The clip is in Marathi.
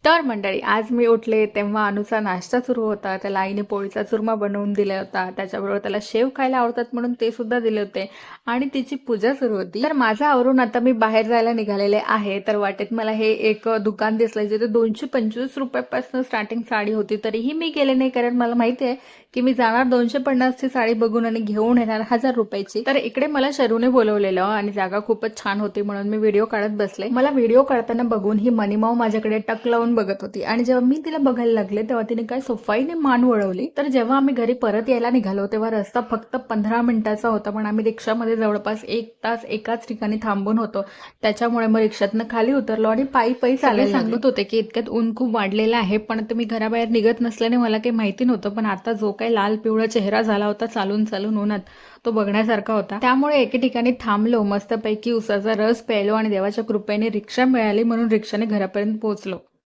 तर मंडळी, आज मी उठले तेव्हा अनुचा नाश्ता सुरू होता. त्याला आईने पोळीचा चुरमा बनवून दिला होता. त्याच्याबरोबर त्याला शेव खायला आवडतात म्हणून ते सुद्धा दिले होते आणि तिची पूजा सुरू होती. तर माझं आवरून आता मी बाहेर जायला निघालेले आहे. तर वाटेत मला हे एक दुकान दिसलं जिथे 225 रुपयापासून स्टार्टिंग साडी होती. तरीही मी गेले नाही, कारण मला माहिती आहे की मी जाणार 250 ची साडी बघून आणि घेऊन येणार 1000 रुपयाची. तर इकडे मला शरूने बोलवलेलं आणि जागा खूपच छान होती म्हणून मी व्हिडिओ काढत बसले. मला व्हिडिओ काढताना बघून ही मनीमाऊ माझ्याकडे टक लावून बघत होती आणि जेव्हा मी तिला बघायला लागले तेव्हा तिने काय सफाईने मान वळवली. तर जेव्हा आम्ही घरी परत यायला निघालो तेव्हा रस्ता फक्त 15 मिनिटाचा होता, पण आम्ही रिक्षामध्ये जवळपास 1 तास एकाच ठिकाणी थांबून होतो. त्याच्यामुळे मग रिक्षातनं खाली उतरलो आणि पायी पायी चालायला सांगत होते की इतक्यात ऊन खूप वाढलेलं आहे, पण तुम्ही घराबाहेर निघत नसल्याने मला काही माहिती नव्हतं. पण आता जो काही लाल पिवळा चेहरा झाला होता चालून चालून उन्हात, तो बघण्यासारखा होता. त्यामुळे एके ठिकाणी थांबलो, मस्तपैकी उसाचा रस प्यायलो आणि देवाच्या कृपेने रिक्षा मिळाली म्हणून रिक्षाने घरापर्यंत पोहोचलो.